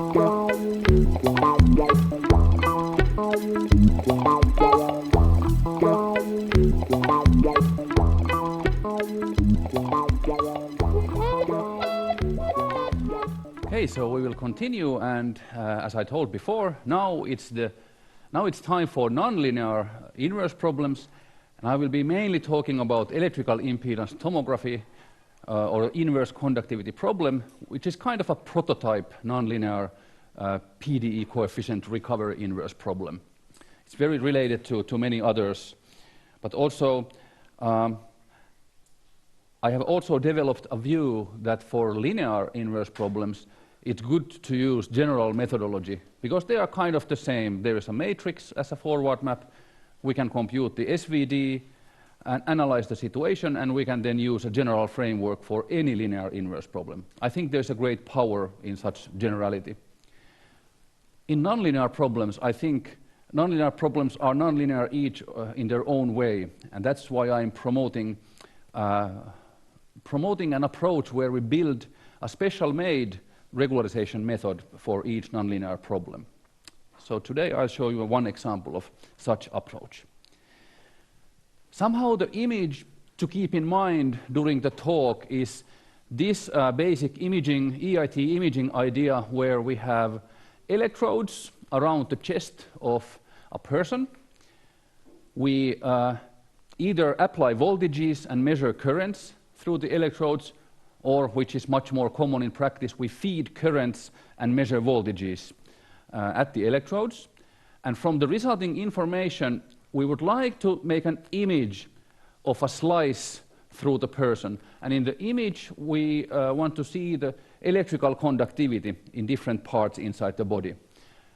Okay, so we will continue, and as I told before, now it's time for nonlinear inverse problems, and I will be mainly talking about electrical impedance tomography or inverse conductivity problem, which is kind of a prototype nonlinear PDE coefficient recovery inverse problem. It's very related to many others, but also I have also developed a view that for linear inverse problems, it's good to use general methodology because they are kind of the same. There is a matrix as a forward map. We can compute the SVD and analyze the situation, and we can then use a general framework for any linear inverse problem. I think there's a great power in such generality. In nonlinear problems, I think nonlinear problems are nonlinear each in their own way, and that's why I'm promoting an approach where we build a special-made regularization method for each nonlinear problem. So today I'll show you one example of such approach. Somehow the image to keep in mind during the talk is this basic imaging, EIT imaging idea where we have electrodes around the chest of a person. We either apply voltages and measure currents through the electrodes, or, which is much more common in practice, we feed currents and measure voltages at the electrodes. And from the resulting information, we would like to make an image of a slice through the person. And in the image, we want to see the electrical conductivity in different parts inside the body,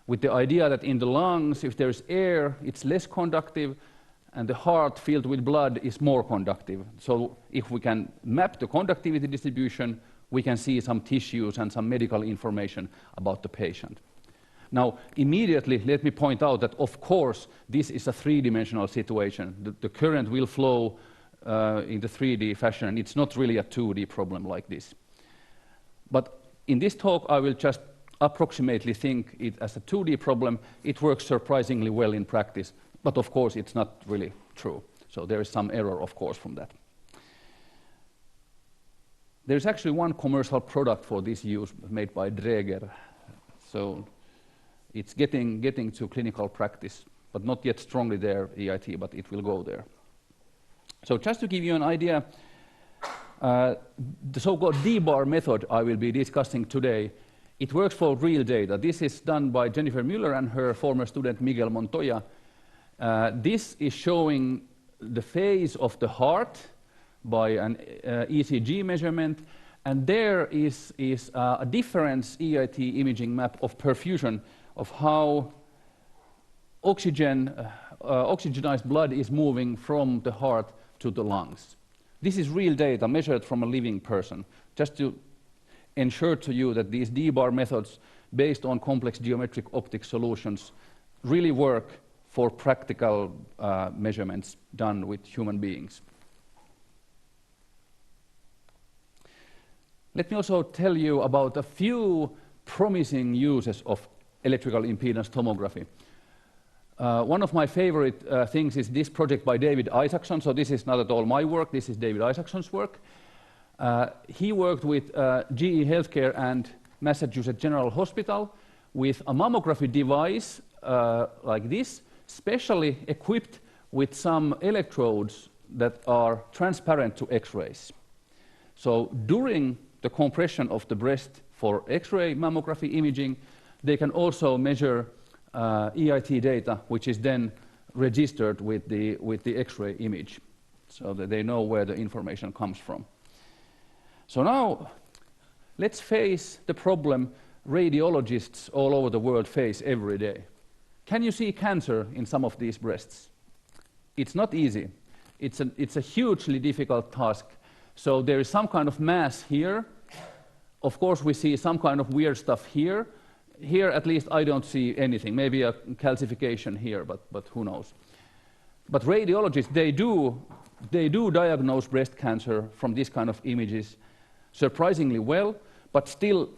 with the idea that in the lungs, if there's air, it's less conductive, and the heart filled with blood is more conductive. So if we can map the conductivity distribution, we can see some tissues and some medical information about the patient. Now, immediately, let me point out that, of course, this is a three-dimensional situation. The current will flow in the 3D fashion, and it's not really a 2D problem like this. But in this talk, I will just approximately think it as a 2D problem. It works surprisingly well in practice. But of course, it's not really true. So there is some error, of course, from that. There's actually one commercial product for this use made by Dräger. So it's getting to clinical practice, but not yet strongly there, EIT, but it will go there. So just to give you an idea, the so-called D-bar method I will be discussing today, it works for real data. This is done by Jennifer Mueller and her former student Miguel Montoya. This is showing the phase of the heart by an ECG measurement, and there is a difference EIT imaging map of perfusion of how oxygenized blood is moving from the heart to the lungs. This is real data measured from a living person, just to ensure to you that these D-bar methods based on complex geometric optic solutions really work for practical measurements done with human beings. Let me also tell you about a few promising uses of electrical impedance tomography. One of my favorite things is this project by David Isaacson. So this is not at all my work, this is David Isaacson's work. He worked with GE Healthcare and Massachusetts General Hospital with a mammography device like this, specially equipped with some electrodes that are transparent to X-rays. So during the compression of the breast for X-ray mammography imaging, they can also measure EIT data, which is then registered with the X-ray image, so that they know where the information comes from. So now, let's face the problem radiologists all over the world face every day. Can you see cancer in some of these breasts? It's not easy. It's a hugely difficult task. So there is some kind of mass here. Of course, we see some kind of weird stuff here. Here, at least, I don't see anything. Maybe a calcification here, but who knows? But radiologists, they do diagnose breast cancer from this kind of images surprisingly well, but still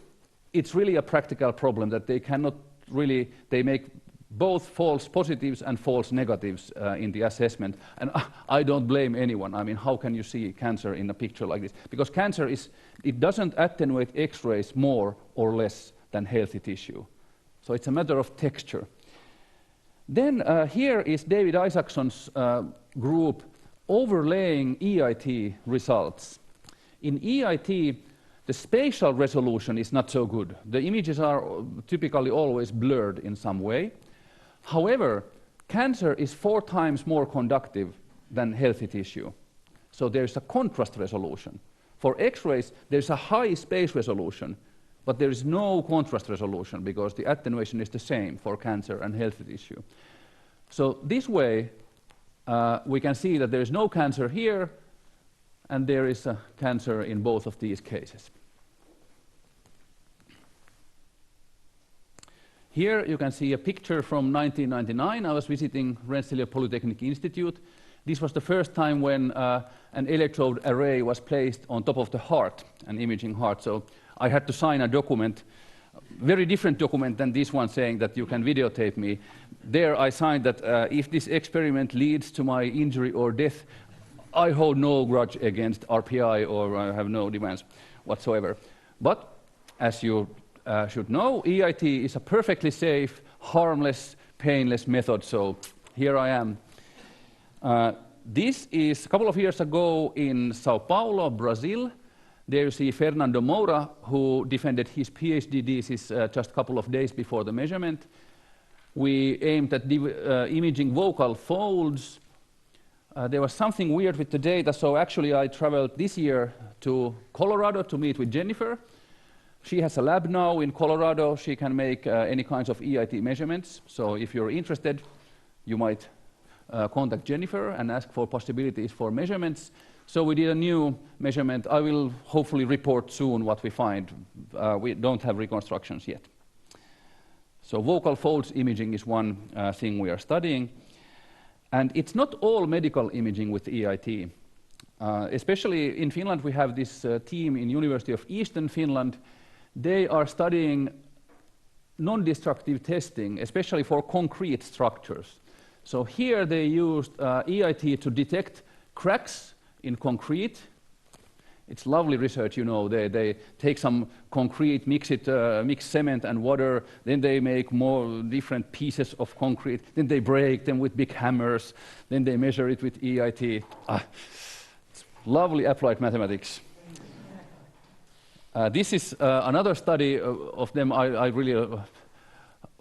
it's really a practical problem that they cannot really, they make both false positives and false negatives in the assessment. And I don't blame anyone. I mean, how can you see cancer in a picture like this? Because cancer is, it doesn't attenuate X-rays more or less than healthy tissue. So it's a matter of texture. Then here is David Isaacson's group overlaying EIT results. In EIT, the spatial resolution is not so good. The images are typically always blurred in some way. However, cancer is 4 times more conductive than healthy tissue. So there's a contrast resolution. For X-rays, there's a high space resolution, but there is no contrast resolution because the attenuation is the same for cancer and healthy tissue. So this way, we can see that there is no cancer here, and there is a cancer in both of these cases. Here you can see a picture from 1999. I was visiting Rensselaer Polytechnic Institute. This was the first time when an electrode array was placed on top of the heart, an imaging heart. So I had to sign a document, very different document than this one saying that you can videotape me. There I signed that if this experiment leads to my injury or death, I hold no grudge against RPI or I have no demands whatsoever. But as you should know, EIT is a perfectly safe, harmless, painless method. So here I am. This is a couple of years ago in Sao Paulo, Brazil. There you see Fernando Moura, who defended his PhD thesis just a couple of days before the measurement. We aimed at imaging vocal folds. There was something weird with the data, so actually I traveled this year to Colorado to meet with Jennifer. She has a lab now in Colorado. She can make any kinds of EIT measurements. So if you're interested, you might contact Jennifer and ask for possibilities for measurements. So we did a new measurement. I will hopefully report soon what we find. We don't have reconstructions yet. So vocal folds imaging is one thing we are studying. And it's not all medical imaging with EIT. Especially in Finland, we have this team in University of Eastern Finland. They are studying non-destructive testing, especially for concrete structures. So here they used EIT to detect cracks in concrete. It's lovely research, you know. They take some concrete, mix cement and water, then they make more different pieces of concrete, then they break them with big hammers, then they measure it with EIT. It's lovely applied mathematics. This is another study of them I really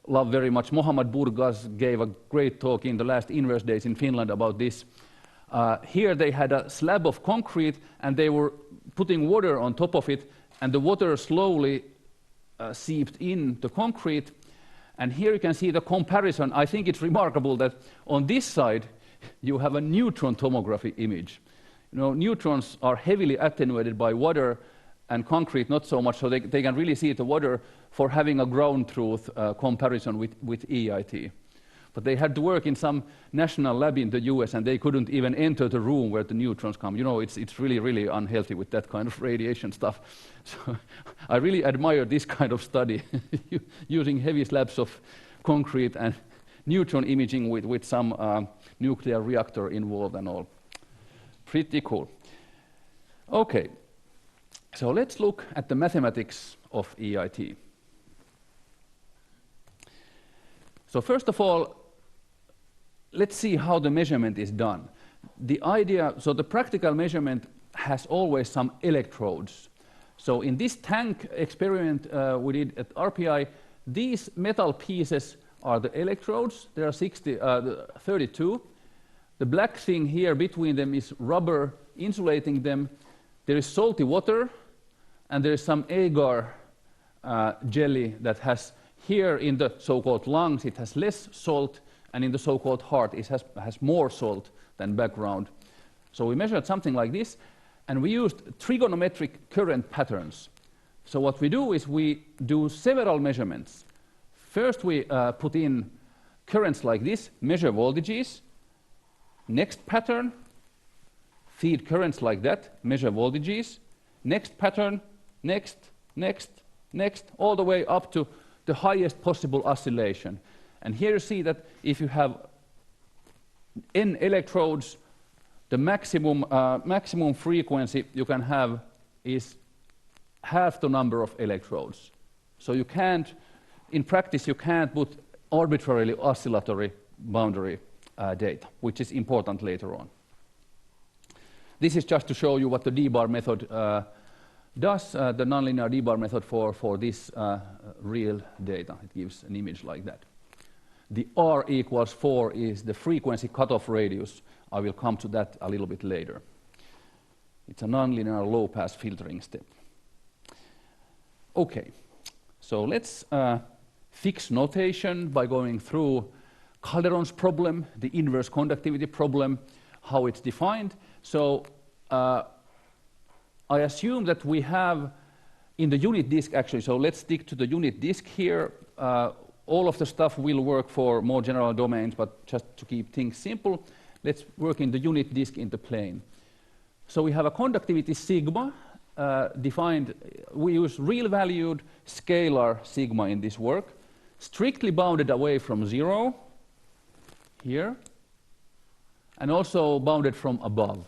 love very much. Mohammad Burgas gave a great talk in the last Inverse Days in Finland about this. Here they had a slab of concrete and they were putting water on top of it, and the water slowly seeped in the concrete. And here you can see the comparison. I think it's remarkable that on this side you have a neutron tomography image. You know, neutrons are heavily attenuated by water, and concrete not so much, so they can really see the water for having a ground truth comparison with EIT. But they had to work in some national lab in the US, and they couldn't even enter the room where the neutrons come. You know, it's really, really unhealthy with that kind of radiation stuff. So I really admire this kind of study, using heavy slabs of concrete and neutron imaging with some nuclear reactor involved and all. Pretty cool. Okay. So let's look at the mathematics of EIT. So first of all, let's see how the measurement is done. The idea, so the practical measurement has always some electrodes. So in this tank experiment we did at RPI, these metal pieces are the electrodes. There are 32. The black thing here between them is rubber insulating them. There is salty water, and there is some agar jelly that has here in the so-called lungs, it has less salt, and in the so-called heart, it has more salt than background. So we measured something like this, and we used trigonometric current patterns. So what we do is we do several measurements. First, we put in currents like this, measure voltages. Next pattern, feed currents like that, measure voltages. Next pattern, next, Next, all the way up to the highest possible oscillation. And here you see that if you have n electrodes, the maximum frequency you can have is half the number of electrodes. So you can't, in practice, you can't put arbitrarily oscillatory boundary data, which is important later on. This is just to show you what the d-bar method does, the nonlinear d-bar method for this real data. It gives an image like that. The r equals 4 is the frequency cutoff radius. I will come to that a little bit later. It's a nonlinear low-pass filtering step. Okay, so let's fix notation by going through Calderon's problem, the inverse conductivity problem, how it's defined. So I assume that we have in the unit disk actually, so let's stick to the unit disk here. All of the stuff will work for more general domains, but just to keep things simple, let's work in the unit disk in the plane. So we have a conductivity sigma defined. We use real valued scalar sigma in this work, strictly bounded away from 0 here, and also bounded from above.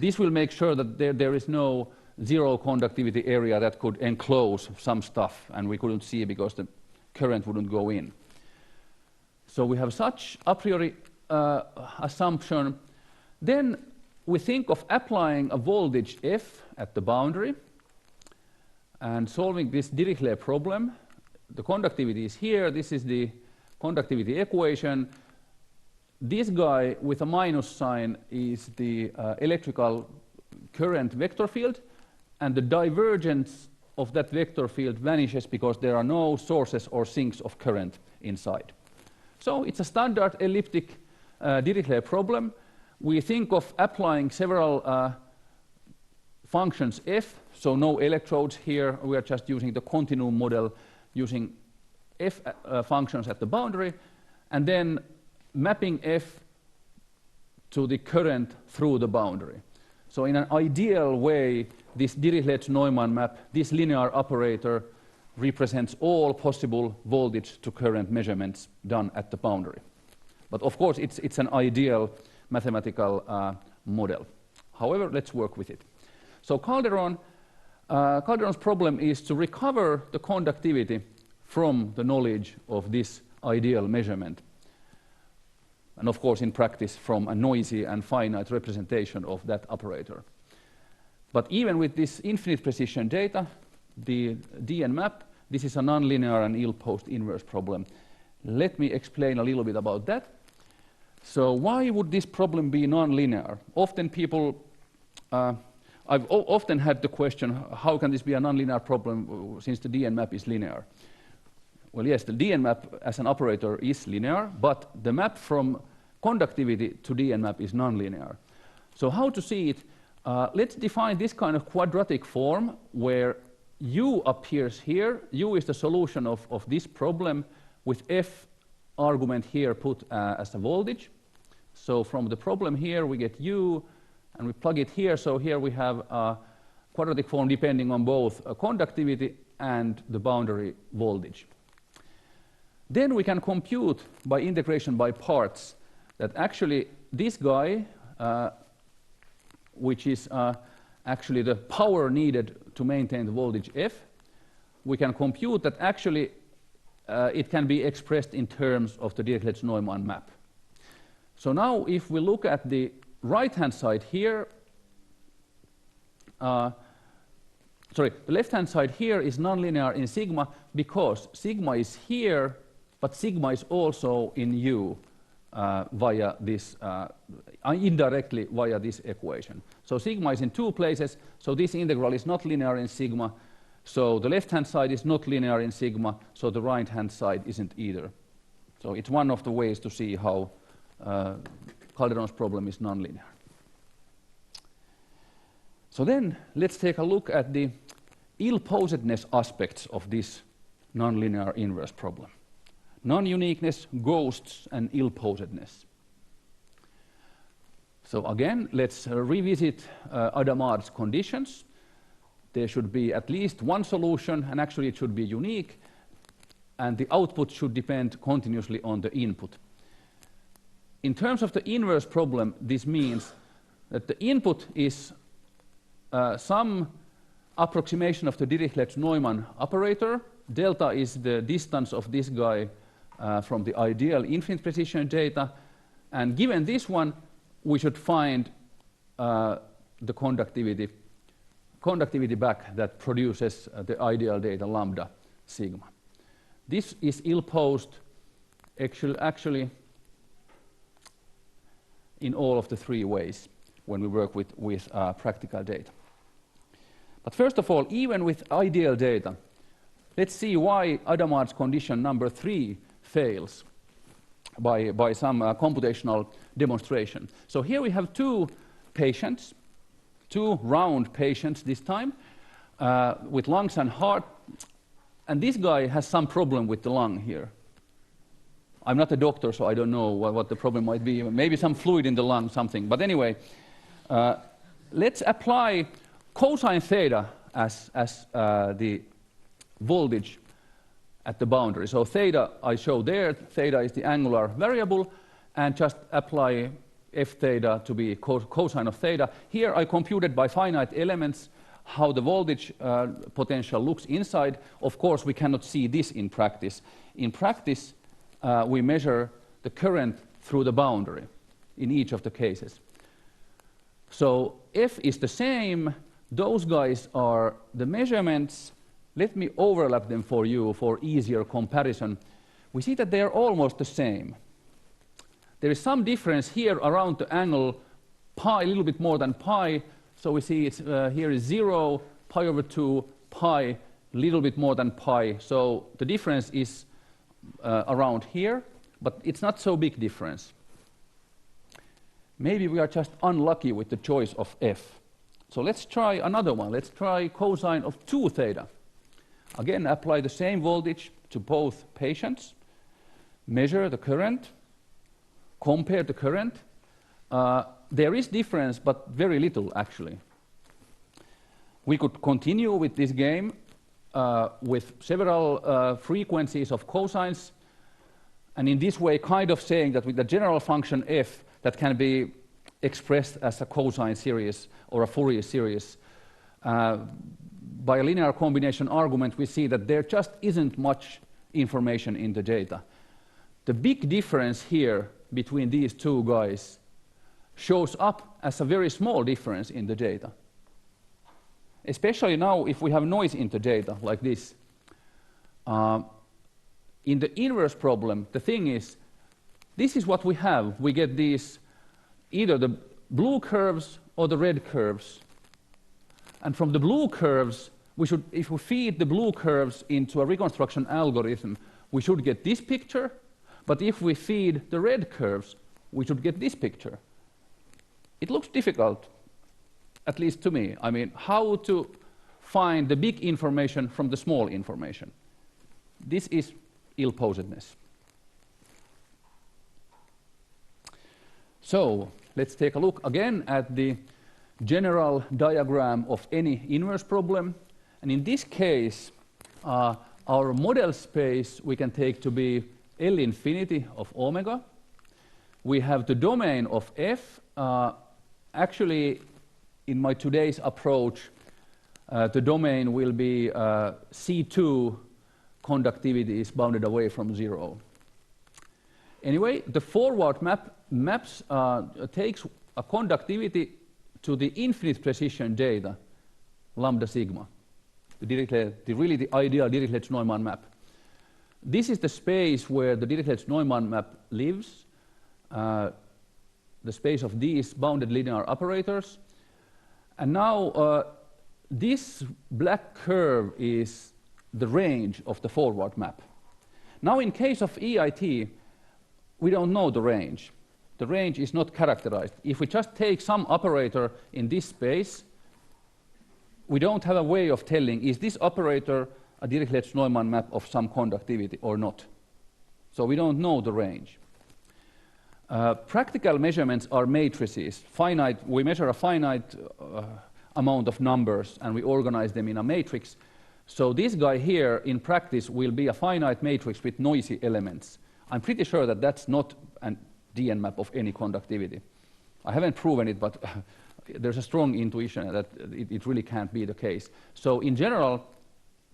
This will make sure that there is no zero conductivity area that could enclose some stuff, and we couldn't see because the current wouldn't go in. So we have such a priori assumption. Then we think of applying a voltage F at the boundary and solving this Dirichlet problem. The conductivity is here. This is the conductivity equation. This guy with a minus sign is the electrical current vector field, and the divergence of that vector field vanishes because there are no sources or sinks of current inside. So it's a standard elliptic Dirichlet problem. We think of applying several functions f, so no electrodes here. We are just using the continuum model using f functions at the boundary, and then mapping f to the current through the boundary. So in an ideal way, this Dirichlet-Neumann map, this linear operator, represents all possible voltage to current measurements done at the boundary. But of course, it's an ideal mathematical model. However, let's work with it. So Calderon's problem is to recover the conductivity from the knowledge of this ideal measurement. And of course, in practice, from a noisy and finite representation of that operator. But even with this infinite precision data, the DN map, this is a nonlinear and ill-posed inverse problem. Let me explain a little bit about that. So why would this problem be nonlinear? Often people, I've often had the question, how can this be a nonlinear problem since the DN map is linear? Well, yes, the DN map as an operator is linear, but the map from conductivity to DN map is nonlinear. So how to see it? Let's define this kind of quadratic form where U appears here. U is the solution of this problem with F argument here put as a voltage. So from the problem here we get U and we plug it here. So here we have a quadratic form depending on both conductivity and the boundary voltage. Then we can compute by integration by parts that actually this guy, which is actually the power needed to maintain the voltage F, we can compute that actually it can be expressed in terms of the Dirichlet-Neumann map. So now if we look at the right-hand side here, the left-hand side here is nonlinear in sigma because sigma is here, but sigma is also in U via this, indirectly via this equation. So sigma is in two places, so this integral is not linear in sigma. So the left-hand side is not linear in sigma, so the right-hand side isn't either. So it's one of the ways to see how Calderon's problem is nonlinear. So then let's take a look at the ill-posedness aspects of this nonlinear inverse problem. Non-uniqueness, ghosts, and ill-posedness. So again, let's revisit Adamard's conditions. there should be at least one solution, and actually it should be unique, and the output should depend continuously on the input. In terms of the inverse problem, this means that the input is some approximation of the Dirichlet-Neumann operator. Delta is the distance of this guy from the ideal infinite precision data. And given this one, we should find the conductivity back that produces the ideal data lambda sigma. This is ill-posed actually in all of the three ways when we work with practical data. But first of all, even with ideal data, let's see why Adamad's condition number 3 fails by some computational demonstration. So here we have two patients, two round patients this time, with lungs and heart. And this guy has some problem with the lung here. I'm not a doctor, so I don't know what the problem might be. Maybe some fluid in the lung, something. But anyway, let's apply cosine theta as the voltage at the boundary. So theta I show there. Theta is the angular variable, and just apply f theta to be cosine of theta. Here I computed by finite elements how the voltage potential looks inside. Of course, we cannot see this in practice. In practice, we measure the current through the boundary in each of the cases. So F is the same. Those guys are the measurements. Let me overlap them for you for easier comparison. We see that they are almost the same. There is some difference here around the angle pi, a little bit more than pi. So we see it's, here is 0, pi over 2, pi, a little bit more than pi. So the difference is around here, but it's not so big difference. Maybe we are just unlucky with the choice of f. So let's try another one. Let's try cosine of 2 theta. Again, apply the same voltage to both patients, measure the current, compare the current. There is difference, but very little, actually. We could continue with this game with several frequencies of cosines, and in this way kind of saying that with the general function f that can be expressed as a cosine series or a Fourier series, by a linear combination argument we see that there just isn't much information in the data. The big difference here between these two guys shows up as a very small difference in the data. Especially now if we have noise in the data like this. In the inverse problem, the thing is, this is what we have. We get these, either the blue curves or the red curves. And from the blue curves, we should, if we feed the blue curves into a reconstruction algorithm, we should get this picture. But if we feed the red curves, we should get this picture. It looks difficult, at least to me. I mean, how to find the big information from the small information. This is ill-posedness. So let's take a look again at the general diagram of any inverse problem. And in this case, our model space we can take to be L infinity of omega. We have the domain of f. Actually, in my today's approach, the domain will be C2 conductivity is bounded away from 0. Anyway, the forward maps takes a conductivity to the infinite precision data, lambda sigma, the ideal Dirichlet-Neumann map. This is the space where the Dirichlet-Neumann map lives, the space of these bounded linear operators. And now this black curve is the range of the forward map. Now in case of EIT, we don't know the range. The range is not characterized. If we just take some operator in this space, we don't have a way of telling, is this operator a Dirichlet-Neumann map of some conductivity or not? So we don't know the range. Practical measurements are matrices. Finite, we measure a finite amount of numbers and we organize them in a matrix. So this guy here in practice will be a finite matrix with noisy elements. I'm pretty sure that that's not a DN map of any conductivity. I haven't proven it, but there's a strong intuition that it really can't be the case. So in general,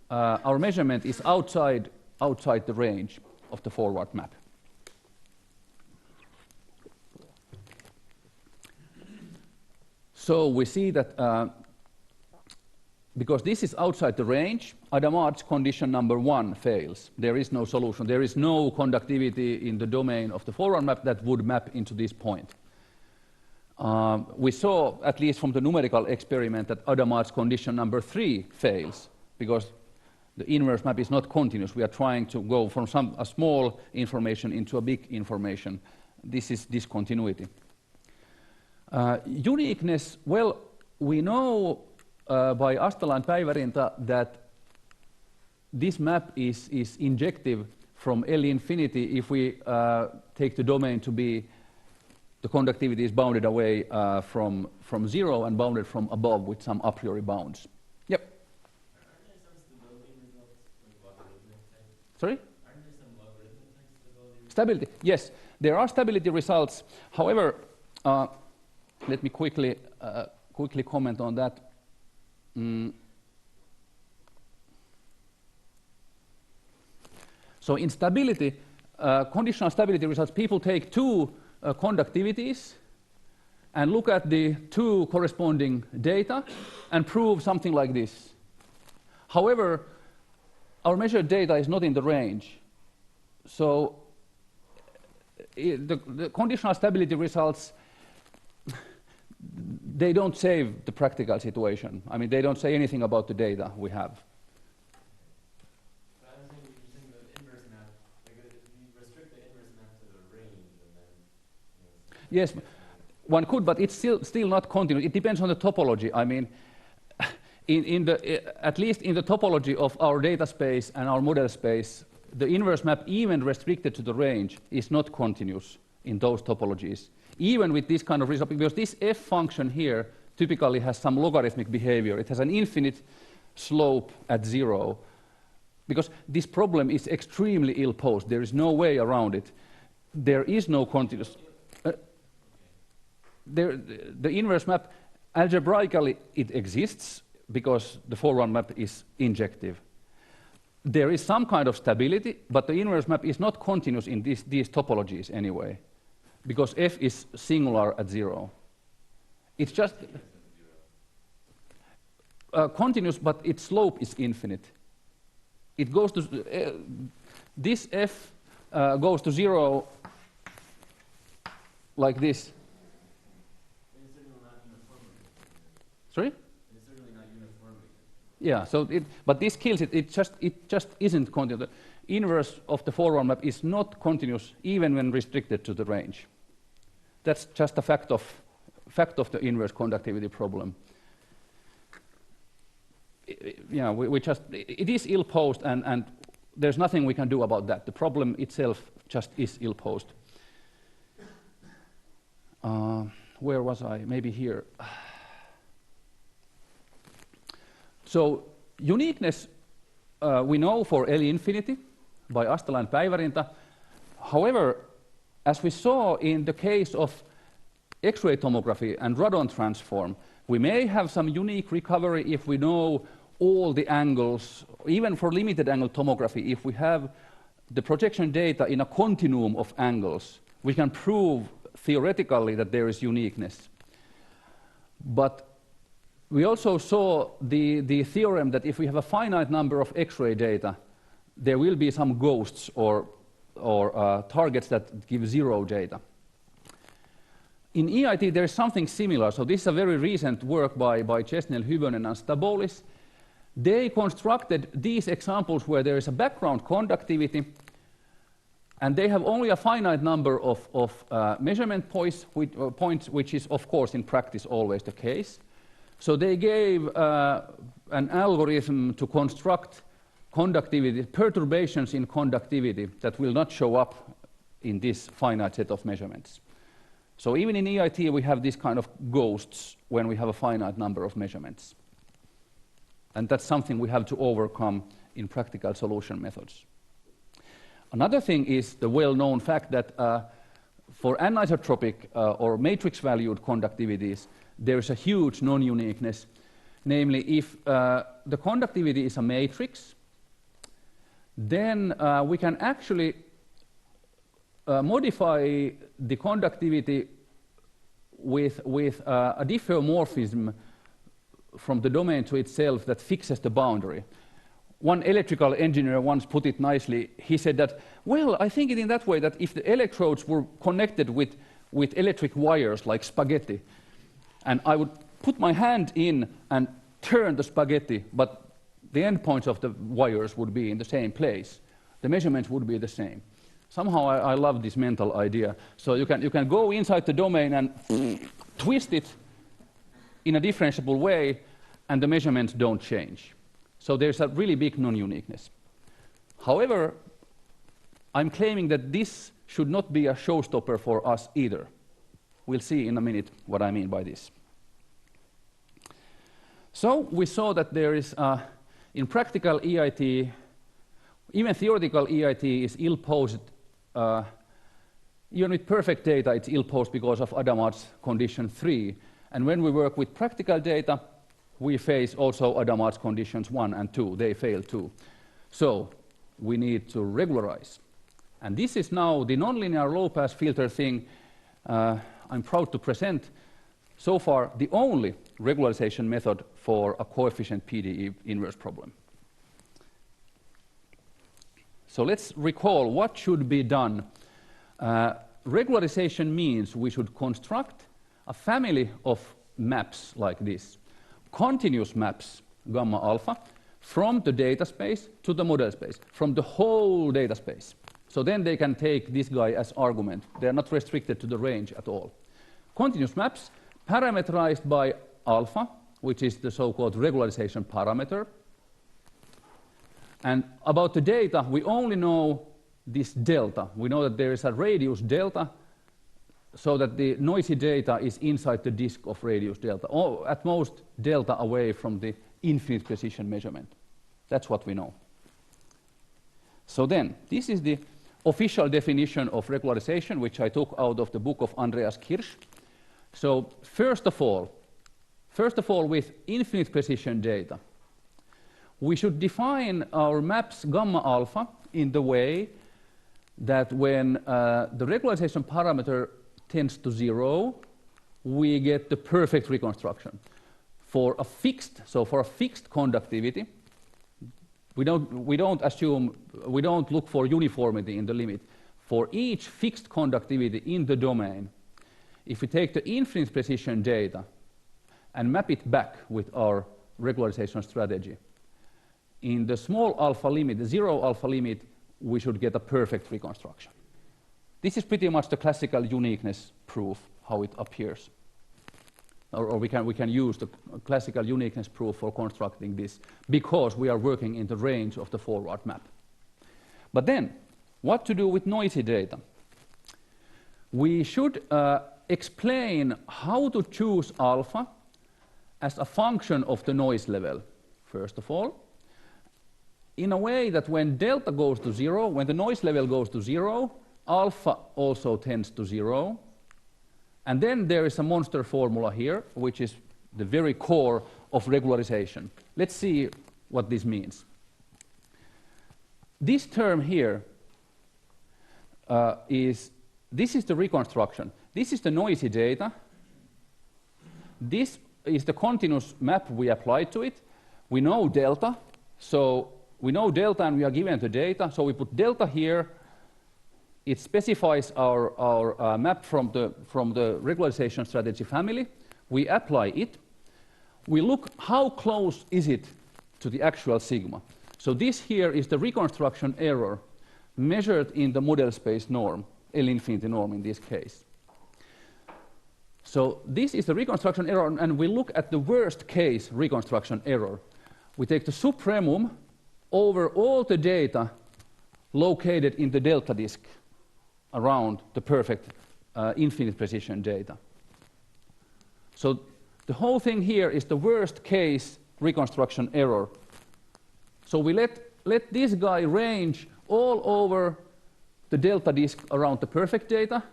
our measurement is outside the range of the forward map. So we see that because this is outside the range, Adamard's condition number 1 fails. There is no solution. There is no conductivity in the domain of the forward map that would map into this point. We saw, at least from the numerical experiment, that Adamard's condition number 3 fails because the inverse map is not continuous. We are trying to go from a small information into a big information. This is discontinuity. Uniqueness, well, we know by Astala and Päivärinta that this map is injective from L infinity if we take the domain to be the conductivity is bounded away from 0 and bounded from above with some a priori bounds. Yep. Aren't there some stability results, like logarithmic type? Sorry? Aren't there some logarithmic type stability results? Stability, yes. There are stability results. However, let me quickly comment on that. So in stability, conditional stability results, people take two conductivities and look at the two corresponding data and prove something like this. However, our measured data is not in the range. So the conditional stability results, they don't save the practical situation. I mean, they don't say anything about the data we have. But I was saying the inverse map, like if you restrict the inverse map to the range, and then Yes, one could, but it's still not continuous. It depends on the topology. I mean, at least in the topology of our data space and our model space, the inverse map, even restricted to the range, is not continuous in those topologies. Even with this kind of result, because this f function here typically has some logarithmic behavior. It has an infinite slope at 0. Because this problem is extremely ill-posed. There is no way around it. There is no continuous. The inverse map, algebraically, it exists because the forward map is injective. There is some kind of stability, but the inverse map is not continuous in these topologies anyway, because f is singular at 0. It's just continuous, but its slope is infinite. It goes to this f goes to 0 like this. it's certainly not uniformly. Sorry? It's certainly not uniformly. Yeah. So, but this kills it. It just isn't continuous. The inverse of the forward map is not continuous, even when restricted to the range. That's just a fact of the inverse conductivity problem. It is ill-posed, and there's nothing we can do about that. The problem itself just is ill-posed. Where was I? Maybe here. So uniqueness we know for L infinity by Astala and Päivärinta. However, as we saw in the case of X-ray tomography and radon transform, we may have some unique recovery if we know all the angles, even for limited angle tomography. If we have the projection data in a continuum of angles, we can prove theoretically that there is uniqueness. But we also saw the theorem that if we have a finite number of X-ray data, there will be some ghosts or targets that give 0 data. In EIT, there is something similar. So this is a very recent work by Chesnel, Hyvönen, and Stabolis. They constructed these examples where there is a background conductivity, and they have only a finite number of measurement points, which is, of course, in practice always the case. So they gave an algorithm to construct conductivity, perturbations in conductivity that will not show up in this finite set of measurements. So even in EIT, we have this kind of ghosts when we have a finite number of measurements. And that's something we have to overcome in practical solution methods. Another thing is the well-known fact that for anisotropic or matrix-valued conductivities, there is a huge non-uniqueness. Namely, if the conductivity is a matrix, then we can actually modify the conductivity with a diffeomorphism from the domain to itself that fixes the boundary. One electrical engineer once put it nicely. He said that, well, I think it in that way that if the electrodes were connected with electric wires like spaghetti, and I would put my hand in and turn the spaghetti, but the endpoints of the wires would be in the same place. The measurements would be the same. Somehow I love this mental idea. So you can go inside the domain and twist it in a differentiable way, and the measurements don't change. So there's a really big non-uniqueness. However, I'm claiming that this should not be a showstopper for us either. We'll see in a minute what I mean by this. So we saw that there is, in practical EIT, even theoretical EIT is ill-posed. Even with perfect data, it's ill-posed because of Adamad's condition 3. And when we work with practical data, we face also Adamad's conditions 1 and 2. They fail too. So we need to regularize. And this is now the nonlinear low-pass filter thing I'm proud to present. So far, the only regularization method for a coefficient PDE inverse problem. So let's recall what should be done. Regularization means we should construct a family of maps like this. Continuous maps, gamma alpha, from the data space to the model space, from the whole data space. So then they can take this guy as argument. They're not restricted to the range at all. Continuous maps parameterized by alpha, which is the so-called regularization parameter. And about the data, we only know this delta. We know that there is a radius delta, so that the noisy data is inside the disk of radius delta, or at most delta away from the infinite precision measurement. That's what we know. So then, this is the official definition of regularization, which I took out of the book of Andreas Kirsch. So first of all, with infinite precision data, we should define our maps gamma alpha in the way that when the regularization parameter tends to 0, we get the perfect reconstruction. For a fixed conductivity, we don't look for uniformity in the limit. For each fixed conductivity in the domain, if we take the infinite precision data and map it back with our regularization strategy, in the small alpha limit, the 0 alpha limit, we should get a perfect reconstruction. This is pretty much the classical uniqueness proof, how it appears. Or we can use the classical uniqueness proof for constructing this, because we are working in the range of the forward map. But then, what to do with noisy data? We should explain how to choose alpha as a function of the noise level, first of all, in a way that when delta goes to 0, when the noise level goes to 0, alpha also tends to 0. And then there is a monster formula here, which is the very core of regularization. Let's see what this means. This term here this is the reconstruction. This is the noisy data. This is the continuous map we applied to it. We know delta, so we know delta and we are given the data, so we put delta here. It specifies our map from the regularization strategy family. We apply it. We look how close is it to the actual sigma. So this here is the reconstruction error measured in the model space norm, L infinity norm in this case. So this is the reconstruction error, and we look at the worst case reconstruction error. We take the supremum over all the data located in the delta disk around the perfect infinite precision data. So The whole thing here is the worst case reconstruction error. So we let this guy range all over the delta disk around the perfect data.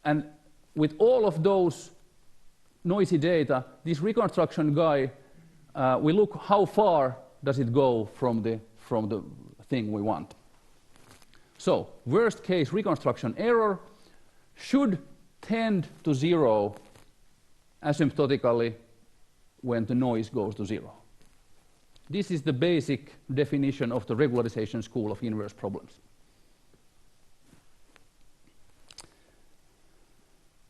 And with all of those noisy data, this reconstruction guy, we look how far does it go from the thing we want. So worst case reconstruction error should tend to 0 asymptotically when the noise goes to 0. This is the basic definition of the regularization school of inverse problems.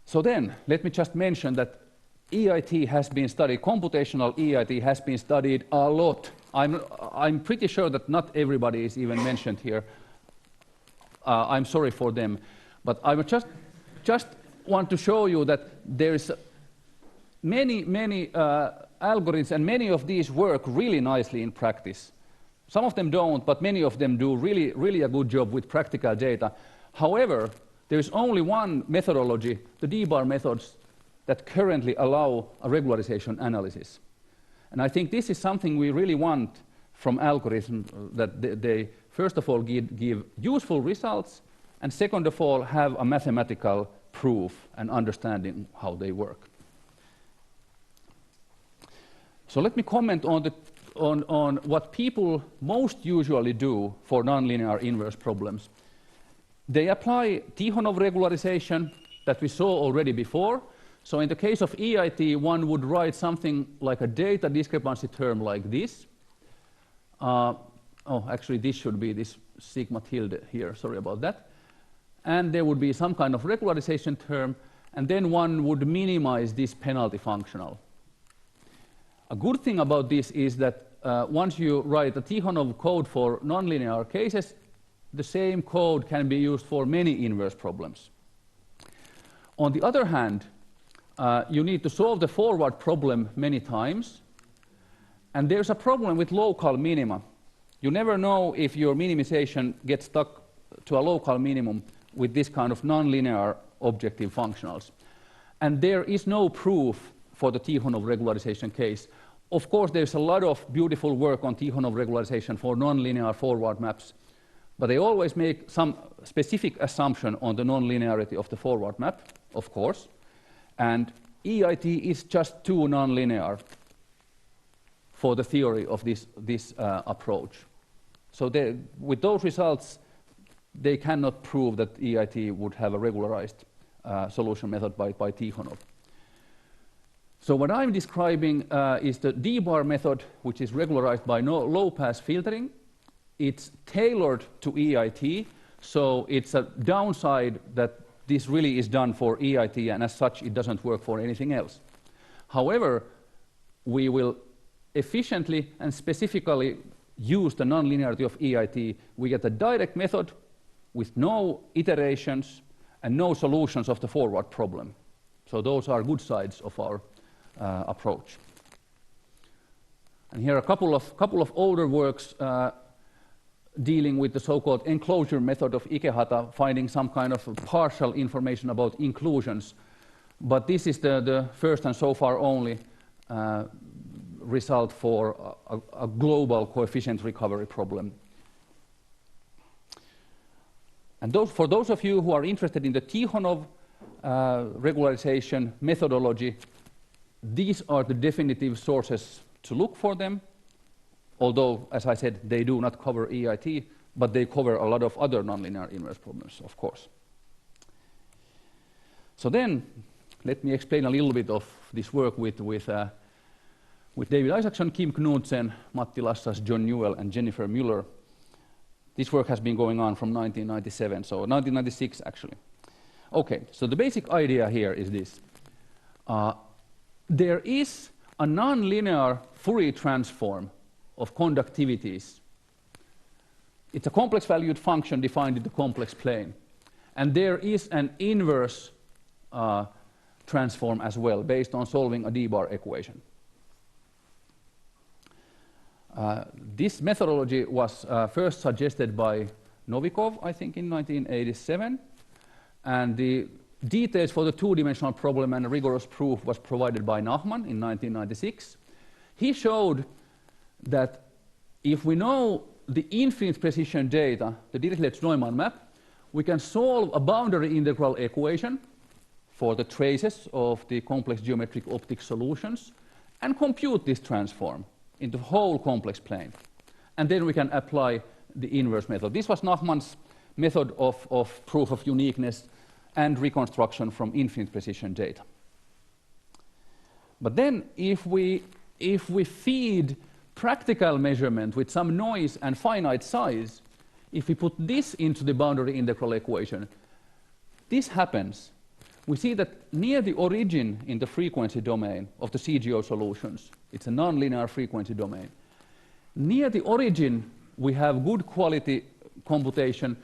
So then, let me just mention that EIT has been studied, computational EIT has been studied a lot. I'm pretty sure that not everybody is even mentioned here. I'm sorry for them. But I would just want to show you that there's many algorithms, and many of these work really nicely in practice. Some of them don't, but many of them do really a good job with practical data. However, there is only one methodology, the D-bar methods, that currently allow a regularization analysis. And I think this is something we really want from algorithms, that they first of all give useful results, and second of all have a mathematical proof and understanding how they work. So let me comment on what people most usually do for nonlinear inverse problems. They apply Takehome regularization that we saw already before. So in the case of EIT, one would write something like a data discrepancy term like this. Actually, this should be this sigma tilde here. Sorry about that. And there would be some kind of regularization term, and then one would minimize this penalty functional. A good thing about this is that once you write a Takehome code for nonlinear cases, the same code can be used for many inverse problems. On the other hand, you need to solve the forward problem many times, and there's a problem with local minima. You never know if your minimization gets stuck to a local minimum with this kind of nonlinear objective functionals. And there is no proof for the Takehome regularization case. Of course, there's a lot of beautiful work on Takehome regularization for nonlinear forward maps, but they always make some specific assumption on the nonlinearity of the forward map, of course. And EIT is just too nonlinear for the theory of this approach. So with those results, they cannot prove that EIT would have a regularized solution method by Takehome. So what I'm describing is the D-bar method, which is regularized by low-pass filtering. It's tailored to EIT, so it's a downside that this really is done for EIT, and as such, it doesn't work for anything else. However, we will efficiently and specifically use the nonlinearity of EIT. We get a direct method with no iterations and no solutions of the forward problem. So those are good sides of our approach. And here are a couple of older works dealing with the so-called enclosure method of Ikehata, finding some kind of partial information about inclusions. But this is the first and so far only result for a global coefficient recovery problem. And for those of you who are interested in the Takehome regularization methodology, these are the definitive sources to look for them. Although, as I said, they do not cover EIT, but they cover a lot of other nonlinear inverse problems, of course. So then, let me explain a little bit of this work with David Isaacson, Kim Knudsen, Matti Lassas, John Newell, and Jennifer Mueller. This work has been going on from 1997, so 1996 actually. Okay, so the basic idea here is this. There is a nonlinear Fourier transform of conductivities. It's a complex valued function defined in the complex plane. And there is an inverse transform as well, based on solving a D-bar equation. This methodology was first suggested by Novikov, I think, in 1987. And the details for the two-dimensional problem and rigorous proof was provided by Nachman in 1996. He showed that if we know the infinite precision data, the Dirichlet-Neumann map, we can solve a boundary integral equation for the traces of the complex geometric optic solutions and compute this transform into the whole complex plane. And then we can apply the inverse method. This was Nachman's method of proof of uniqueness and reconstruction from infinite precision data. But then if we feed practical measurement with some noise and finite size, if we put this into the boundary integral equation, this happens. We see that near the origin in the frequency domain of the CGO solutions, it's a nonlinear frequency domain. Near the origin, we have good quality computation,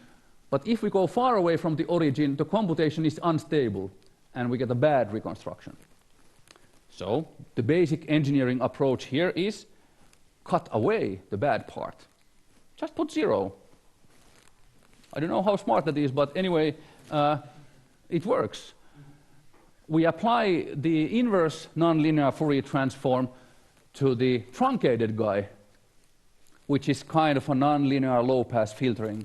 but if we go far away from the origin, the computation is unstable, and we get a bad reconstruction. So the basic engineering approach here is cut away the bad part. Just put 0. I don't know how smart that is, but anyway, it works. We apply the inverse nonlinear Fourier transform to the truncated guy, which is kind of a nonlinear low-pass filtering.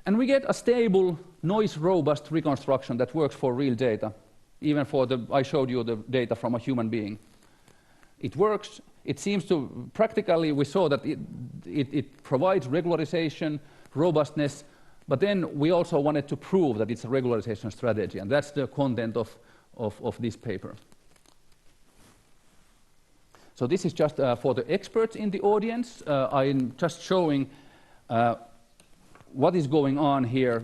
And we get a stable, noise-robust reconstruction that works for real data, even for I showed you the data from a human being. It works. It seems to, practically, we saw that it provides regularization, robustness, but then we also wanted to prove that it's a regularization strategy, and that's the content of this paper. So this is just for the experts in the audience. I'm just showing what is going on here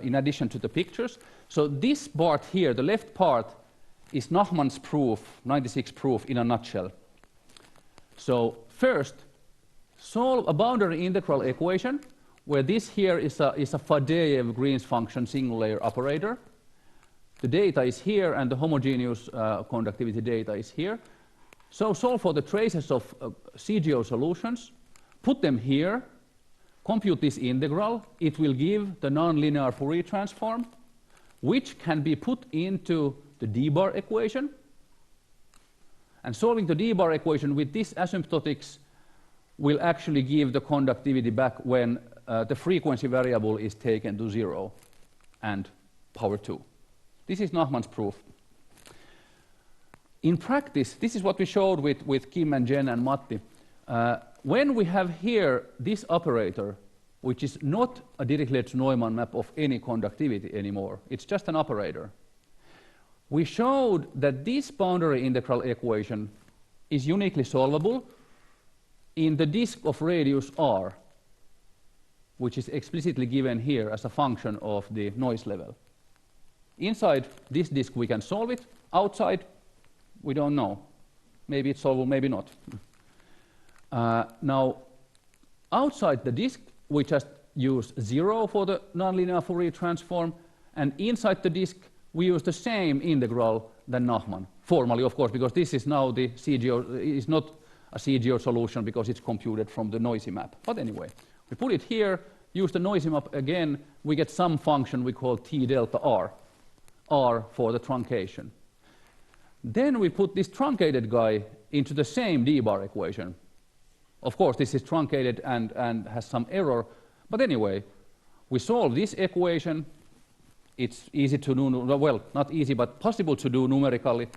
in addition to the pictures. So this part here, the left part, is Nachman's proof, 96 proof in a nutshell. So first, solve a boundary integral equation where this here is a Fadeev Green's function single layer operator. The data is here and the homogeneous conductivity data is here. So solve for the traces of CGO solutions, put them here, compute this integral. It will give the nonlinear Fourier transform, which can be put into the d-bar equation. And solving the d-bar equation with this asymptotics will actually give the conductivity back when the frequency variable is taken to 0 and power 2. This is Nachman's proof. In practice, this is what we showed with Kim and Jen and Matti. When we have here this operator, which is not a Dirichlet-Neumann map of any conductivity anymore, it's just an operator, we showed that this boundary integral equation is uniquely solvable in the disk of radius r, which is explicitly given here as a function of the noise level. Inside this disk we can solve it. Outside, we don't know. Maybe it's solvable, maybe not. Now, outside the disk, we just use 0 for the nonlinear Fourier transform, and inside the disk, we use the same integral than Nachman. Formally, of course, because this is now the CGO, is not a CGO solution because it's computed from the noisy map. But anyway, we put it here, use the noisy map again, we get some function we call T delta R, R for the truncation. Then we put this truncated guy into the same d-bar equation. Of course, this is truncated and has some error, but anyway, we solve this equation. It's easy to do, well, not easy, but possible to do numerically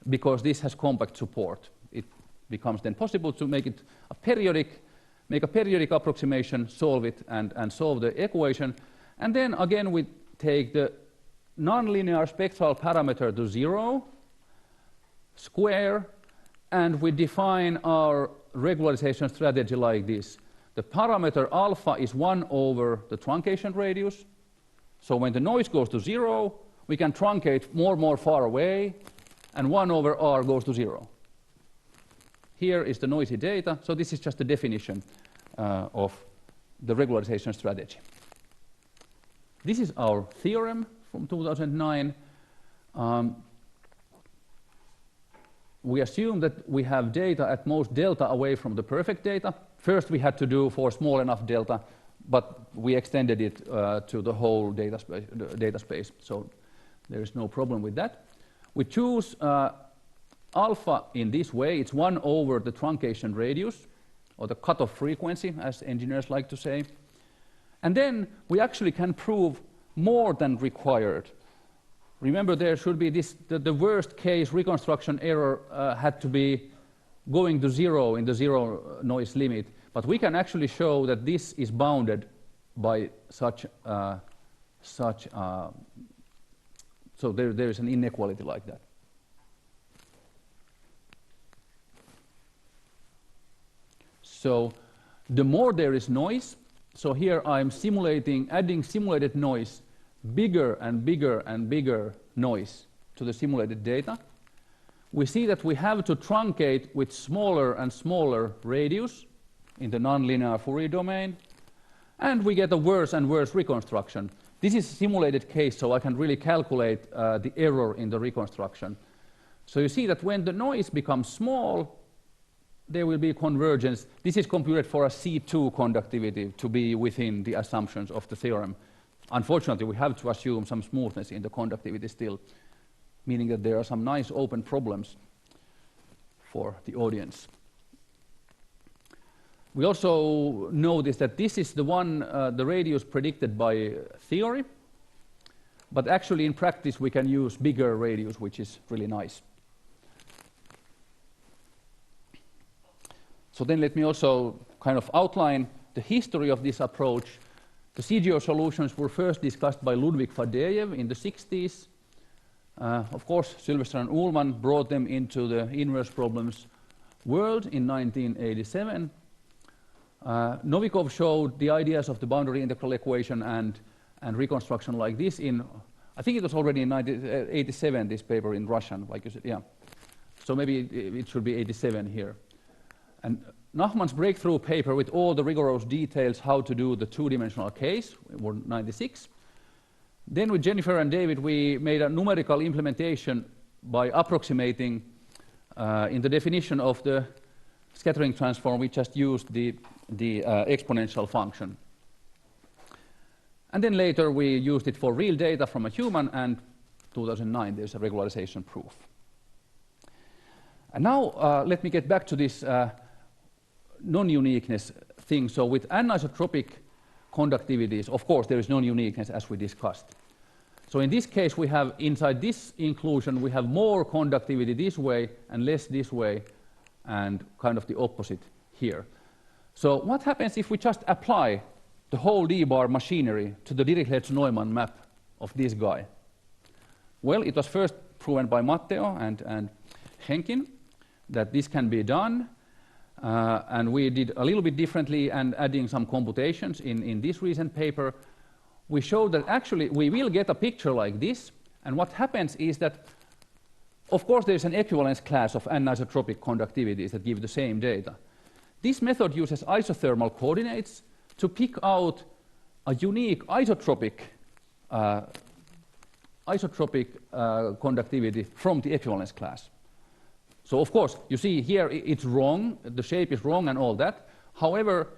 because this has compact support. It becomes then possible to make it a periodic, make a periodic approximation, solve it, and solve the equation. And then again, we take the nonlinear spectral parameter to 0, square, and we define our regularization strategy like this. The parameter alpha is 1 over the truncation radius. So when the noise goes to 0, we can truncate more far away, and 1 over r goes to 0. Here is the noisy data. So this is just the definition of the regularization strategy. This is our theorem from 2009. We assume that we have data at most delta away from the perfect data. First, we had to do for small enough delta, but we extended it to the whole data space. So There is no problem with that. We choose alpha in this way. It's 1 over the truncation radius, or the cutoff frequency, as engineers like to say. And then we actually can prove more than required. Remember, there should be this, the worst case reconstruction error had to be going to 0 in the 0 noise limit. But we can actually show that this is bounded by such so there is an inequality like that. So the more there is noise, so here I'm adding simulated noise, bigger and bigger and bigger noise to the simulated data. We see that we have to truncate with smaller and smaller radius in the nonlinear Fourier domain, and we get a worse and worse reconstruction. This is a simulated case, so I can really calculate the error in the reconstruction. So you see that when the noise becomes small, there will be convergence. This is computed for a C2 conductivity to be within the assumptions of the theorem. Unfortunately, we have to assume some smoothness in the conductivity still, meaning that there are some nice open problems for the audience. We also notice that this is the one, the radius predicted by theory, but actually in practice we can use bigger radius, which is really nice. So then let me also kind of outline the history of this approach. The CGO solutions were first discussed by Ludwig Fadejew in the 60s. Of course, Sylvester and Ullmann brought them into the inverse problems world in 1987. Novikov showed the ideas of the boundary integral equation and reconstruction like this in, I think it was already in 1987, this paper in Russian, like you said, yeah. So maybe it should be 87 here. And Nachman's breakthrough paper with all the rigorous details how to do the two-dimensional case were 96. Then with Jennifer and David, we made a numerical implementation by approximating in the definition of the scattering transform, we just used the exponential function. And then later we used it for real data from a human, and 2009 there's a regularization proof. And now let me get back to this non-uniqueness thing. So with anisotropic conductivities, of course there is non-uniqueness as we discussed. So in this case we have, inside this inclusion, we have more conductivity this way and less this way, and kind of the opposite here. So what happens if we just apply the whole eBar machinery to the Dirichlet-Neumann map of this guy? Well, it was first proven by Matteo and Henkin that this can be done, and we did a little bit differently and adding some computations in this recent paper. We showed that actually we will get a picture like this, and what happens is that, of course, there is an equivalence class of anisotropic conductivities that give the same data. This method uses isothermal coordinates to pick out a unique isotropic conductivity from the equivalence class. So of course, you see here it's wrong, the shape is wrong and all that. However,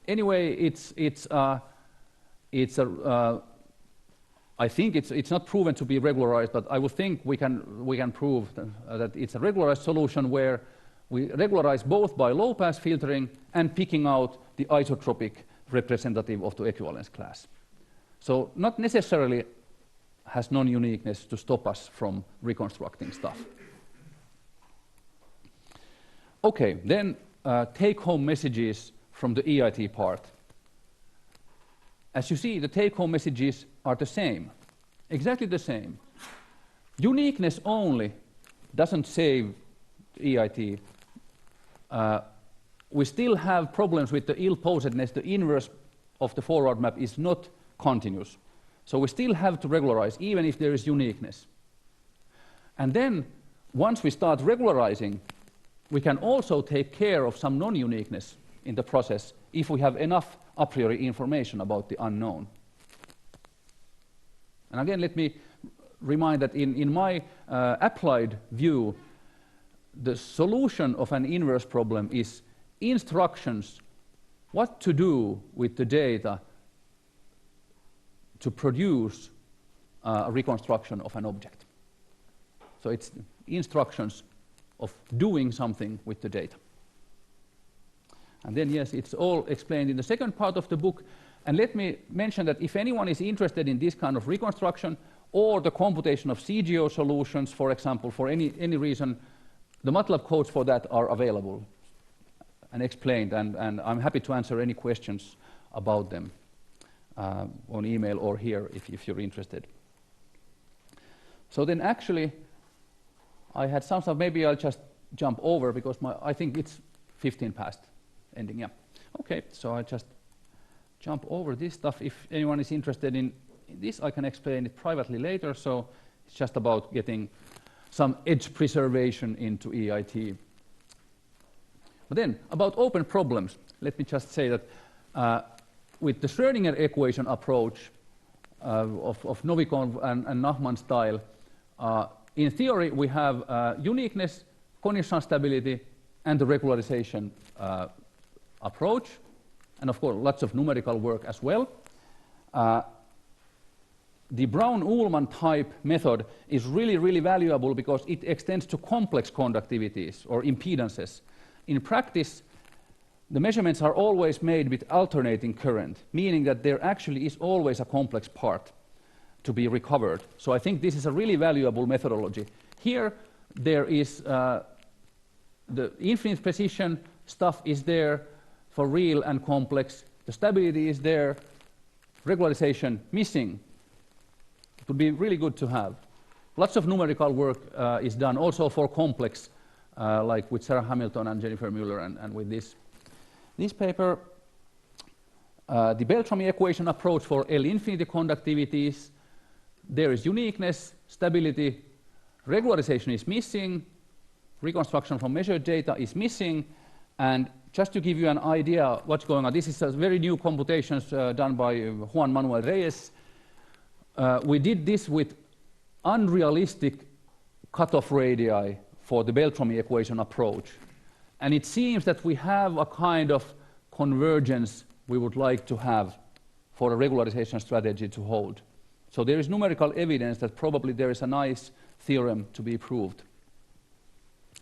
anyway, I think it's not proven to be regularized, but I would think we can prove that it's a regularized solution where we regularize both by low-pass filtering and picking out the isotropic representative of the equivalence class. So not necessarily has non-uniqueness to stop us from reconstructing stuff. Okay, then take-home messages from the EIT part. As you see, the take-home messages are the same, exactly the same. Uniqueness only doesn't save EIT. We still have problems with the ill-posedness. The inverse of the forward map is not continuous. So we still have to regularize, even if there is uniqueness. And then, once we start regularizing, we can also take care of some non-uniqueness in the process if we have enough a priori information about the unknown. And again, let me remind that in my applied view, the solution of an inverse problem is instructions what to do with the data to produce a reconstruction of an object. So it's instructions of doing something with the data. And then, yes, it's all explained in the second part of the book. And let me mention that if anyone is interested in this kind of reconstruction or the computation of CGO solutions, for example, for any reason, the MATLAB codes for that are available and explained, and I'm happy to answer any questions about them on email or here if you're interested. So then actually, I had some stuff, maybe I'll just jump over because I think it's 15 past ending, yeah. Okay, so I just jump over this stuff. If anyone is interested in this, I can explain it privately later, so it's just about getting some edge preservation into EIT. But then, about open problems, let me just say that with the Schrodinger equation approach of Novikov and Nachman style, in theory we have uniqueness, conditional stability, and the regularization approach, and of course lots of numerical work as well. The Brown-Ullmann type method is really, really valuable because it extends to complex conductivities or impedances. In practice, the measurements are always made with alternating current, meaning that there actually is always a complex part to be recovered. So I think this is a really valuable methodology. Here, there is the infinite precision stuff is there for real and complex. The stability is there. Regularization missing. It would be really good to have. Lots of numerical work is done also for complex, like with Sarah Hamilton and Jennifer Mueller and with this. This paper, the Beltrami equation approach for L infinity conductivities. There is uniqueness, stability, regularization is missing, reconstruction from measured data is missing, and just to give you an idea what's going on, this is a very new computations done by Juan Manuel Reyes. We did this with unrealistic cutoff radii for the Beltrami equation approach. And it seems that we have a kind of convergence we would like to have for a regularization strategy to hold. So there is numerical evidence that probably there is a nice theorem to be proved.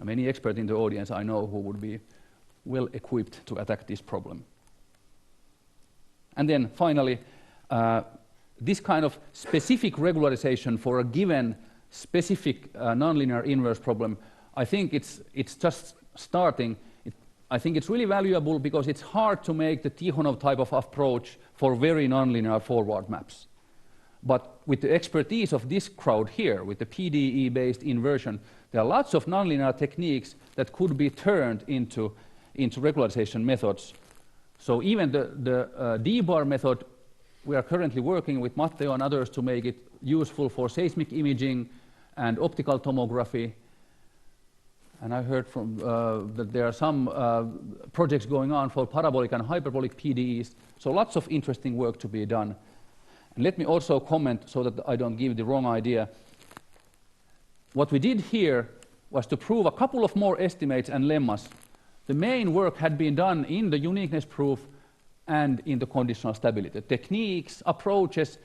Many experts in the audience I know who would be well equipped to attack this problem. And then finally, this kind of specific regularization for a given specific nonlinear inverse problem, I think it's just starting. I think it's really valuable because it's hard to make the Tikhonov type of approach for very nonlinear forward maps. But with the expertise of this crowd here, with the PDE-based inversion, there are lots of nonlinear techniques that could be turned into regularization methods. So even the D-bar method, we are currently working with Matteo and others to make it useful for seismic imaging and optical tomography. And I heard from that there are some projects going on for parabolic and hyperbolic PDEs. So lots of interesting work to be done. And let me also comment so that I don't give the wrong idea. What we did here was to prove a couple of more estimates and lemmas. The main work had been done in the uniqueness proof and in the conditional stability. Techniques, approaches,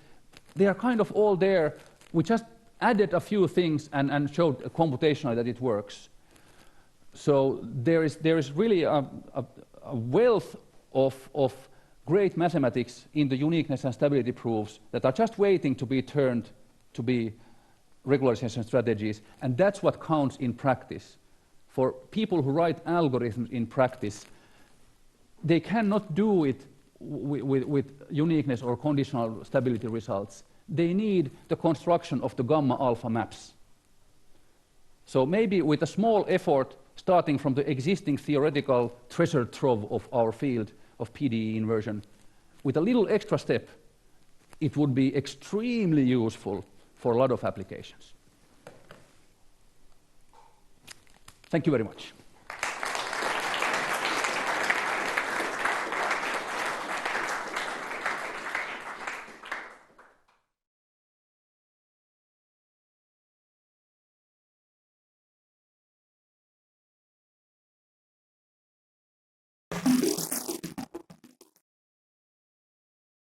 they are kind of all there. We just added a few things and showed computationally that it works. So there is really a wealth of great mathematics in the uniqueness and stability proofs that are just waiting to be turned to be regularization strategies, and that's what counts in practice. For people who write algorithms in practice, they cannot do it with uniqueness or conditional stability results. They need the construction of the gamma alpha maps. So maybe with a small effort, starting from the existing theoretical treasure trove of our field of PDE inversion, with a little extra step, it would be extremely useful for a lot of applications. Thank you very much.